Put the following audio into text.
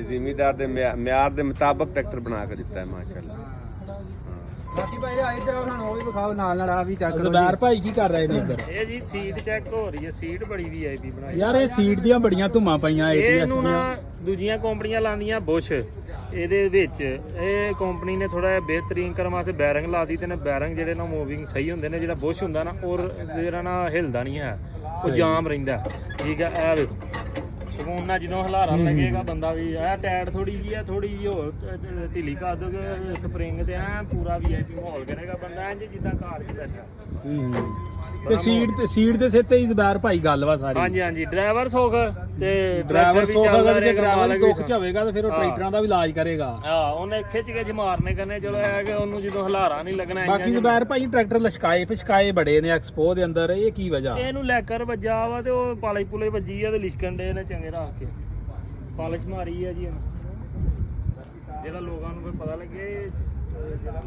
ਜ਼ਿਮੀਦਾਰ ਦੇ ਮਿਆਰ ਦੇ ਮੁਤਾਬਕ ਟਰੈਕਟਰ ਬਣਾ ਕੇ ਦਿੱਤਾ ਹੈ ਮਾਸ਼ਾਅੱਲਾ। ਬਾਕੀ ਭਾਈ ਇੱਧਰ ਉਹਨਾਂ ਨੂੰ ਉਹ ਵੀ ਵਿਖਾਓ ਨਾਲ ਨਾਲ ਆ ਵੀ ਚੱਕ ਲਓ ਜ਼ਬੈਰ ਭਾਈ ਕੀ ਕਰ ਰਹੇ ਨੇ ਇੱਧਰ? ਇਹ ਜੀ ਸੀਟ ਚੈੱਕ ਹੋ ਰਹੀ ਹੈ, ਸੀਟ ਬੜੀ ਵੀਆਈਪੀ ਬਣਾਈ ਯਾਰ ਇਹ ਸੀਟ ਦੀਆਂ ਬੜੀਆਂ ਧੁੰਮਾਂ ਪਈਆਂ ATS ਇਹਨੂੰ ਨਾ ਦੀਆਂ। ਦੂਜੀਆਂ ਕੰਪਨੀਆਂ ਲਾਉਂਦੀਆਂ ਬੁਸ਼, ਇਹਦੇ ਵਿੱਚ ਇਹ ਕੰਪਨੀ ਨੇ ਥੋੜਾ ਜਿਹਾ ਬਿਹਤਰੀਨ ਕਰਨ ਵਾਸਤੇ ਬੈਰਿੰਗ ਲਾਤੀ ਤੇ ਨੇ ਬੈਰਿੰਗ ਜਿਹੜੇ ਨਾ ਮੂਵਿੰਗ ਸਹੀ ਹੁੰਦੇ ਨੇ। ਜਿਹੜਾ ਬੁਸ਼ ਹੁੰਦਾ ਨਾ ਔਰ ਜਿਹੜਾ ਨਾ ਹਿਲਦਾ ਨਹੀਂ ਹੈ, ਉਹ ਜਾਮ ਰਹਿੰਦਾ। ਠੀਕ ਹੈ, ਇਹ ਵੇਖੋ ਸਕੂਨ ਨਾਲ ਜਦੋਂ ਹਲਾਰਾ ਲੱਗੇਗਾ ਬੰਦਾ ਵੀ ਇਹ ਟਾਇਰ ਥੋੜੀ ਜਿਹੀ ਹੈ, ਥੋੜੀ ਜਿਹੀ ਹੋਰ ਢਿੱਲੀ ਕਰ ਦੋਗੇ ਸਪਰਿੰਗ ਤੇ ਐ ਪੂਰਾ ਵੀਆਈਪੀ ਮਾਹੌਲ ਕਰੇਗਾ ਬੰਦਾ ਇੰਜ ਜਿੱਦਾਂ ਕਾਰ 'ਚ ਬੈਠਾ। ਤੇ ਸੀਟ ਦੇ ਸਿਰ ਤੇ ਹੀ ਜ਼ਬੈਰ ਭਾਈ ਗੱਲ ਵਾ ਸਾਰੀ। ਹਾਂਜੀ ਹਾਂਜੀ, ਡਰਾਈਵਰ ਸੁੱਖ ਤੇ ਡਰਾਈਵਰ ਵੀ ਸੋਖ ਚੱਲਦਾ ਅਗਰ ਜੇ ਰਹੇਗਾ, ਡਰਾਈਵਰ ਮਾਲਕ ਦੁੱਖ ਵੀ ਚ ਹੋਵੇਗਾ ਤੇ ਫਿਰ ਉਹ ਟਰੈਕਟਰਾਂ ਦਾ ਵੀ ਇਲਾਜ ਕਰੇਗਾ। ਹਾਂ, ਉਹਨੇ ਖਿੱਚ ਕੇ ਮਾਰਨੇ ਕਰਨੇ। ਚਲੋ ਇਹ ਕਿ ਉਹਨੂੰ ਜਦੋਂ ਹਲਾਰਾ ਨਹੀਂ ਲੱਗਣਾ। ਬਾਕੀ ਜ਼ਬੈਰ ਭਾਈ ਟਰੈਕਟਰ ਲਸ਼ਕਾਏ ਬੜੇ ਨੇ ਐਕਸਪੋ ਦੇ ਅੰਦਰ, ਇਹ ਕੀ ਵਜ੍ਹਾ? ਇਹਨੂੰ ਲੈਕਰ ਵੱਜਾ ਵਾ ਤੇ ਉਹ ਪਾਲਿਸ਼ ਪੁਲੇ ਵੱਜੀ ਆ ਤੇ ਲਿਸ਼ਕਣ ਦੇ ਨੇ ਚੰਗੇ ਰੱਖ ਕੇ ਪਾਲਿਸ਼ ਮਾਰੀ ਆ ਜੀ ਇਹਨੂੰ, ਜਿਹੜਾ ਲੋਕਾਂ ਨੂੰ ਕੋਈ ਪਤਾ ਲੱਗੇ ਜਿਹੜਾ